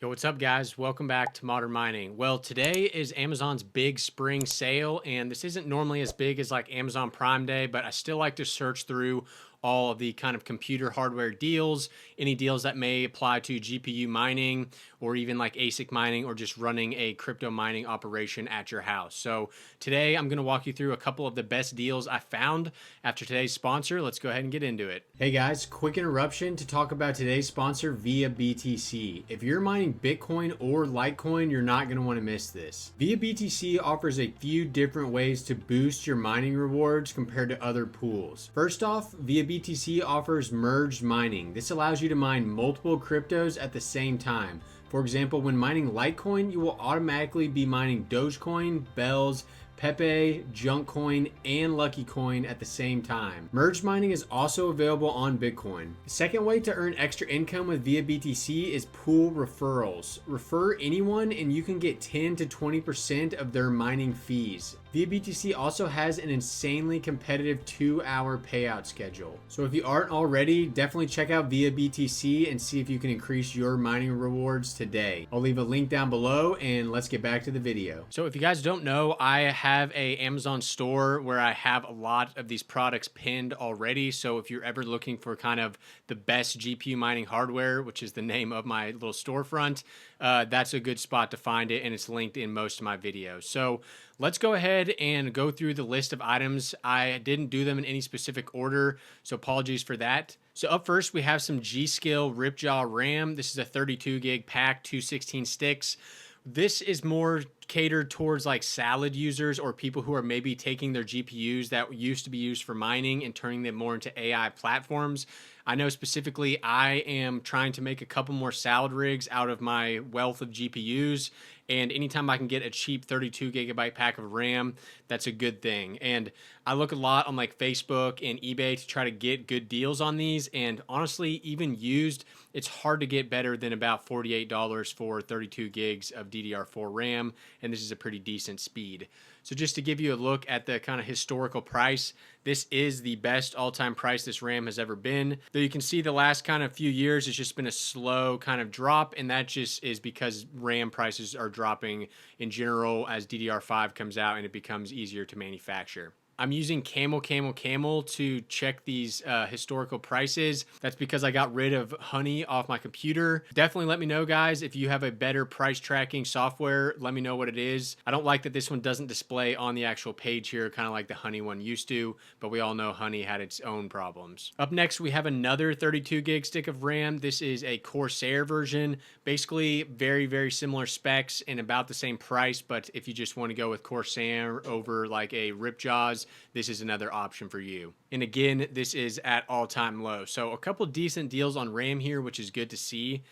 Yo, what's up, guys? Welcome back to Modern Mining. Well, today is Amazon's big spring sale, and this isn't normally as big as like Amazon Prime Day, but I still like to search through all of the kind of computer hardware deals, any deals that may apply to GPU mining or even like ASIC mining or just running a crypto mining operation at your house. So today I'm going to walk you through a couple of the best deals I found after today's sponsor. Let's go ahead and get into it. Hey guys, quick interruption to talk about today's sponsor, ViaBTC. If you're mining Bitcoin or Litecoin, you're not going to want to miss this. ViaBTC offers a few different ways to boost your mining rewards compared to other pools. First off, ViaBTC offers merged mining. This allows you to mine multiple cryptos at the same time. For example, when mining Litecoin, you will automatically be mining Dogecoin, Bells, Pepe, Junkcoin, and Lucky Coin at the same time. Merge mining is also available on Bitcoin. The second way to earn extra income with ViaBTC is pool referrals. Refer anyone and you can get 10 to 20% of their mining fees. ViaBTC also has an insanely competitive 2-hour payout schedule. So if you aren't already, definitely check out ViaBTC and see if you can increase your mining rewards today. I'll leave a link down below and let's get back to the video. So if you guys don't know, I have a Amazon store where I have a lot of these products pinned already. So if you're ever looking for kind of the best GPU mining hardware, which is the name of my little storefront, that's a good spot to find it, and it's linked in most of my videos. So let's go ahead and go through the list of items. I didn't do them in any specific order, so apologies for that. So up first, we have some G.Skill Ripjaw RAM. This is a 32 gig pack, 216 sticks. This is more catered towards like salad users or people who are maybe taking their GPUs that used to be used for mining and turning them more into AI platforms. I know specifically I am trying to make a couple more salad rigs out of my wealth of GPUs, and anytime I can get a cheap 32 gigabyte pack of RAM, that's a good thing. And I look a lot on like Facebook and eBay to try to get good deals on these, and honestly, even used, it's hard to get better than about $48 for 32 gigs of DDR4 RAM, and this is a pretty decent speed. So just to give you a look at the kind of historical price, this is the best all-time price this RAM has ever been. Though you can see the last kind of few years, it's just been a slow kind of drop, and that just is because RAM prices are dropping in general as DDR5 comes out and it becomes easier to manufacture. I'm using Camel to check these historical prices. That's because I got rid of Honey off my computer. Definitely let me know, guys, if you have a better price tracking software. Let me know what it is. I don't like that this one doesn't display on the actual page here, kind of like the Honey one used to, but we all know Honey had its own problems. Up next, we have another 32 gig stick of RAM. This is a Corsair version. Basically, very, very similar specs and about the same price, but if you just want to go with Corsair over like a Ripjaws, this is another option for you. And again, this is at all-time low. So a couple decent deals on RAM here, which is good to see.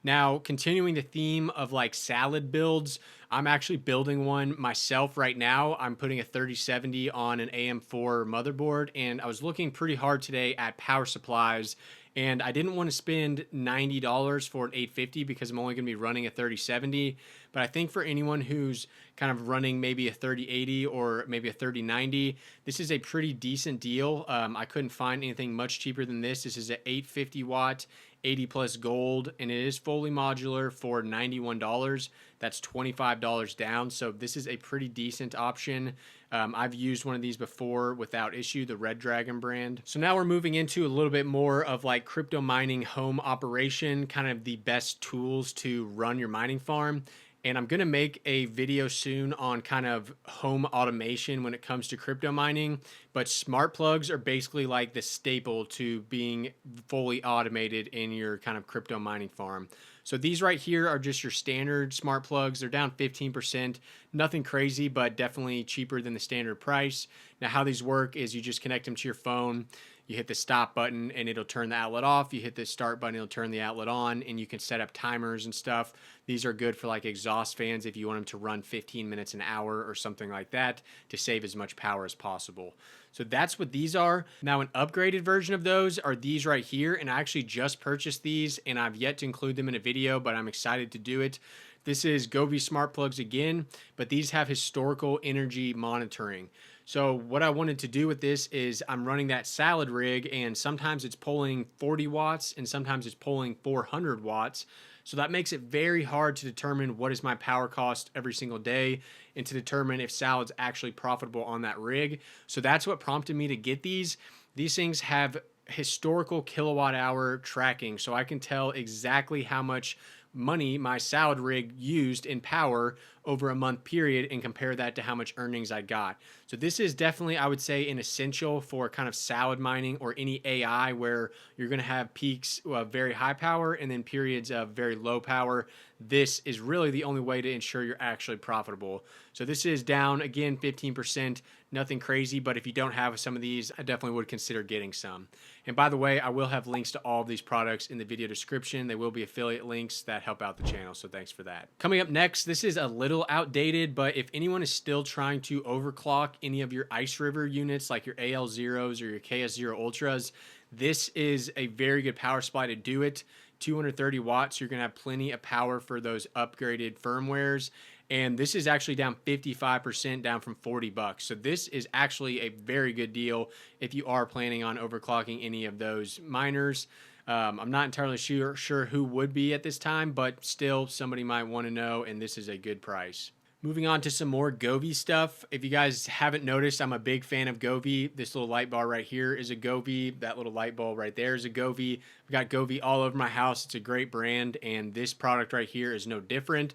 Now, continuing the theme of like salad builds, I'm actually building one myself right now. I'm putting a 3070 on an AM4 motherboard, and I was looking pretty hard today at power supplies, and I didn't want to spend $90 for an 850 because I'm only going to be running a 3070. But I think for anyone who's kind of running maybe a 3080 or maybe a 3090, this is a pretty decent deal. I couldn't find anything much cheaper than this. This is an 850 watt, 80 plus gold, and it is fully modular for $91. That's $25 down. So this is a pretty decent option. I've used one of these before without issue, the Red Dragon brand. So now we're moving into a little bit more of like crypto mining home operation, kind of the best tools to run your mining farm. And I'm going to make a video soon on kind of home automation when it comes to crypto mining. But smart plugs are basically like the staple to being fully automated in your kind of crypto mining farm. So these right here are just your standard smart plugs. They're down 15%. Nothing crazy, but definitely cheaper than the standard price. Now, how these work is you just connect them to your phone. You hit the stop button and it'll turn the outlet off. You hit the start button, it'll turn the outlet on, and you can set up timers and stuff. These are good for like exhaust fans if you want them to run 15 minutes an hour or something like that to save as much power as possible. So that's what these are. Now, an upgraded version of those are these right here, and I actually just purchased these and I've yet to include them in a video, but I'm excited to do it. This is Govee smart plugs again, but these have historical energy monitoring. So what I wanted to do with this is I'm running that salad rig, and sometimes it's pulling 40 watts and sometimes it's pulling 400 watts. So that makes it very hard to determine what is my power cost every single day and to determine if salad's actually profitable on that rig. So that's what prompted me to get these. These things have historical kilowatt hour tracking, so I can tell exactly how much money my salad rig used in power over a month period and compare that to how much earnings I got. So this is definitely, I would say, an essential for kind of salad mining or any AI where you're going to have peaks of very high power and then periods of very low power. This is really the only way to ensure you're actually profitable. So this is down again 15%, nothing crazy, but if you don't have some of these, I definitely would consider getting some. And by the way, I will have links to all of these products in the video description. They will be affiliate links that help out the channel, so thanks for that. Coming up next, this is a little outdated, but if anyone is still trying to overclock any of your Ice River units like your AL0s or your KS0 Ultras, this is a very good power supply to do it. 230 watts, you're gonna have plenty of power for those upgraded firmwares. And this is actually down 55%, down from $40. So this is actually a very good deal if you are planning on overclocking any of those miners. I'm not entirely sure who would be at this time, but still somebody might want to know, and this is a good price. Moving on to some more Govee stuff. If you guys haven't noticed, I'm a big fan of Govee. This little light bar right here is a Govee. That little light bulb right there is a Govee. I've got Govee all over my house. It's a great brand, and this product right here is no different.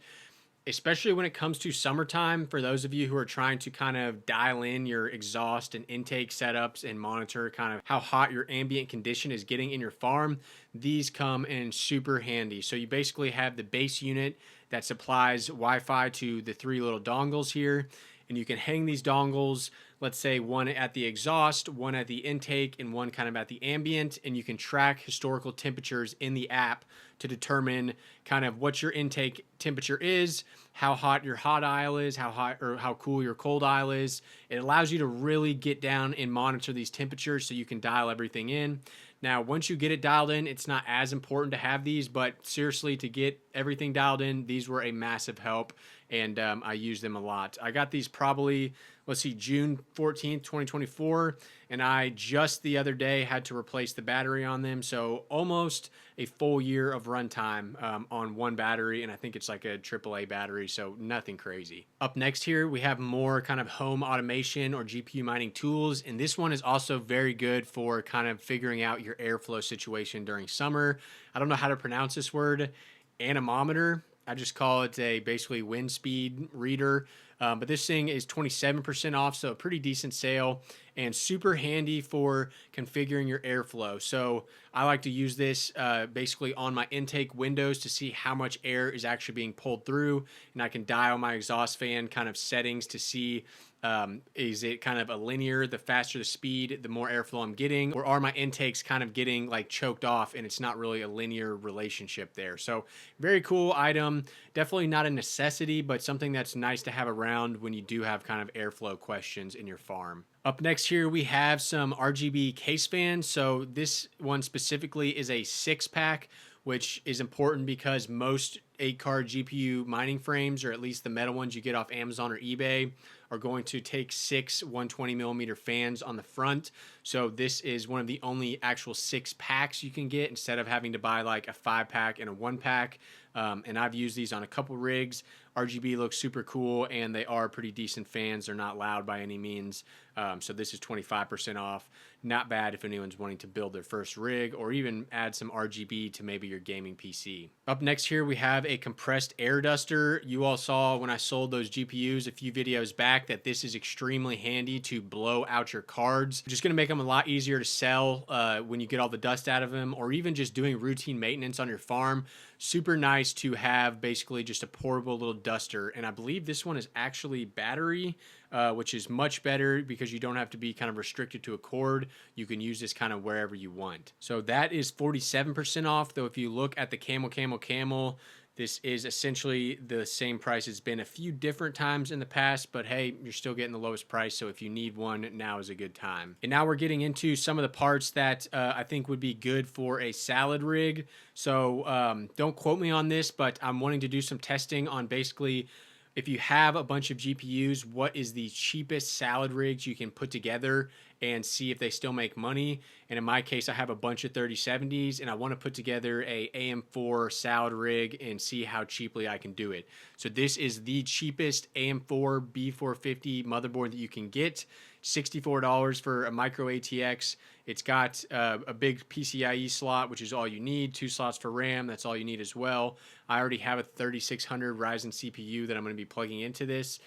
Especially when it comes to summertime, for those of you who are trying to kind of dial in your exhaust and intake setups and monitor kind of how hot your ambient condition is getting in your farm, these come in super handy. So you basically have the base unit that supplies Wi-Fi to the three little dongles here, and you can hang these dongles, let's say one at the exhaust, one at the intake, and one kind of at the ambient, and you can track historical temperatures in the app to determine kind of what your intake temperature is, how hot your hot aisle is, how hot or how cool your cold aisle is. It allows you to really get down and monitor these temperatures so you can dial everything in. Now, once you get it dialed in, it's not as important to have these, but seriously, to get everything dialed in, these were a massive help, and I use them a lot. I got these probably, let's see, June 14th, 2024, and I just the other day had to replace the battery on them, so almost a full year of runtime on one battery, and I think it's like a AAA battery, so nothing crazy. Up next here, we have more kind of home automation or GPU mining tools, and this one is also very good for kind of figuring out your airflow situation during summer. I don't know how to pronounce this word, anemometer. I just call it a basically wind speed reader. But this thing is 27% off, so a pretty decent sale and super handy for configuring your airflow. So I like to use this basically on my intake windows to see how much air is actually being pulled through, and I can dial my exhaust fan kind of settings to see is it kind of a linear, the faster the speed, the more airflow I'm getting, or are my intakes kind of getting like choked off and it's not really a linear relationship there. So very cool item, definitely not a necessity, but something that's nice to have around when you do have kind of airflow questions in your farm. Up next here, we have some RGB case fans. So this one specifically is a 6-pack, which is important because most 8-card GPU mining frames, or at least the metal ones you get off Amazon or eBay, are going to take 6 120mm fans on the front. So this is one of the only actual 6 packs you can get instead of having to buy like a 5-pack and a 1-pack. And I've used these on a couple rigs. RGB looks super cool, and they are pretty decent fans. They're not loud by any means. So this is 25% off. Not bad if anyone's wanting to build their first rig or even add some RGB to maybe your gaming PC. Up next here, we have a compressed air duster. You all saw when I sold those GPUs a few videos back that this is extremely handy to blow out your cards. Just going to make them a lot easier to sell when you get all the dust out of them, or even just doing routine maintenance on your farm. Super nice to have basically just a portable little duster. And I believe this one is actually battery, which is much better because you don't have to be kind of restricted to a cord. You can use this kind of wherever you want. So that is 47% off, though if you look at the Camel, this is essentially the same price. It's been a few different times in the past, but hey, you're still getting the lowest price. So if you need one, now is a good time. And now we're getting into some of the parts that I think would be good for a salad rig. So don't quote me on this, but I'm wanting to do some testing on basically, if you have a bunch of GPUs, what is the cheapest salad rigs you can put together and see if they still make money. And in my case, I have a bunch of 3070s and I want to put together a AM4 salad rig and see how cheaply I can do it. So this is the cheapest AM4 B450 motherboard that you can get. $64 for a micro ATX. It's got a big PCIe slot, which is all you need. 2 slots for RAM. That's all you need as well. I already have a 3600 Ryzen CPU that I'm going to be plugging into this.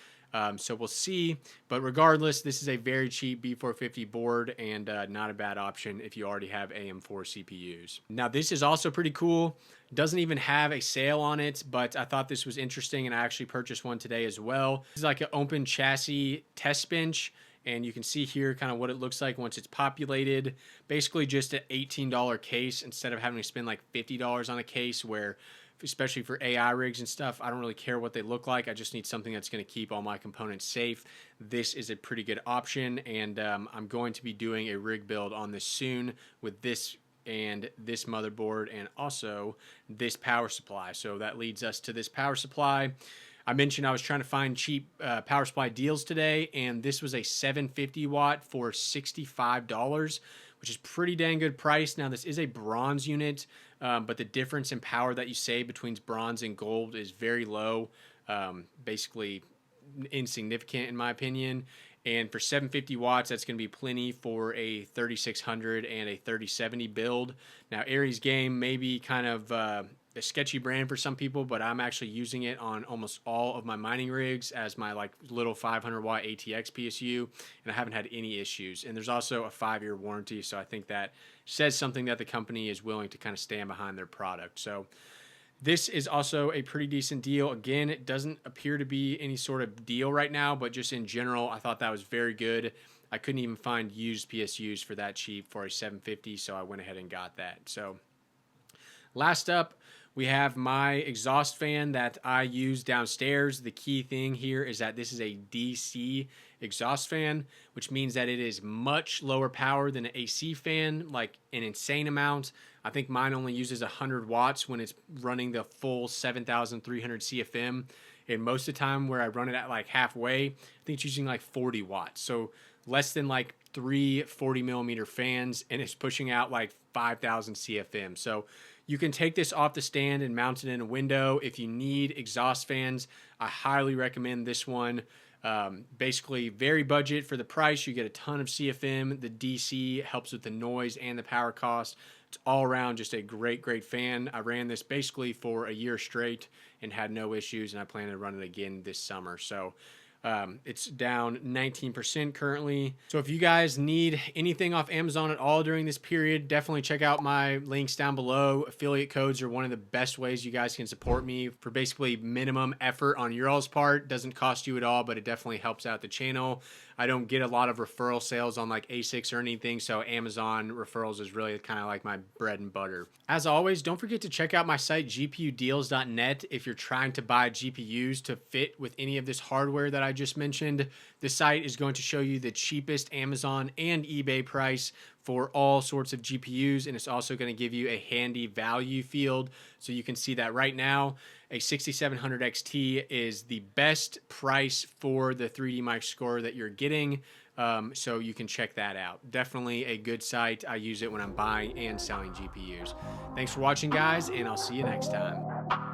So we'll see. But regardless, this is a very cheap B450 board and not a bad option if you already have AM4 CPUs. Now, this is also pretty cool. Doesn't even have a sale on it, but I thought this was interesting and I actually purchased one today as well. This is like an open chassis test bench. And you can see here kind of what it looks like once it's populated. Basically just an $18 case instead of having to spend like $50 on a case, where especially for AI rigs and stuff, I don't really care what they look like. I just need something that's going to keep all my components safe. This is a pretty good option, and I'm going to be doing a rig build on this soon with this and this motherboard and also this power supply. So that leads us to this power supply. I mentioned I was trying to find cheap power supply deals today, and this was a 750 watt for $65, which is pretty dang good price. Now, this is a bronze unit, but the difference in power that you save between bronze and gold is very low, basically insignificant in my opinion. And for 750 watts, that's going to be plenty for a 3600 and a 3070 build. Now, Aries Game may be kind of a sketchy brand for some people, but I'm actually using it on almost all of my mining rigs as my like little 500 watt ATX PSU, and I haven't had any issues. And there's also a 5-year warranty, so I think that says something that the company is willing to kind of stand behind their product. So this is also a pretty decent deal. Again, it doesn't appear to be any sort of deal right now, but just in general, I thought that was very good. I couldn't even find used PSUs for that cheap for a 750, so I went ahead and got that. So last up, we have my exhaust fan that I use downstairs. The key thing here is that this is a DC exhaust fan, which means that it is much lower power than an AC fan, like an insane amount. I think mine only uses 100 watts when it's running the full 7,300 CFM. And most of the time where I run it at like halfway, I think it's using like 40 watts. So less than like 3 40 millimeter fans, and it's pushing out like 5,000 CFM. So you can take this off the stand and mount it in a window. If you need exhaust fans, I highly recommend this one. Basically very budget for the price. You get a ton of CFM. The DC helps with the noise and the power cost. It's all around just a great, great fan. I ran this basically for a year straight and had no issues, and I plan to run it again this summer. So it's down 19% currently. So if you guys need anything off Amazon at all during this period, definitely check out my links down below. Affiliate codes are one of the best ways you guys can support me for basically minimum effort on your all's part. Doesn't cost you at all, but it definitely helps out the channel. I don't get a lot of referral sales on like ASICs or anything, so Amazon referrals is really kind of like my bread and butter. As always, don't forget to check out my site gpudeals.net if you're trying to buy GPUs to fit with any of this hardware that I just mentioned. The site is going to show you the cheapest Amazon and eBay price for all sorts of GPUs, and it's also going to give you a handy value field, so you can see that right now a 6700 XT is the best price for the 3D Mic score that you're getting, so you can check that out. Definitely a good site. I use it when I'm buying and selling GPUs. Thanks for watching, guys, and I'll see you next time.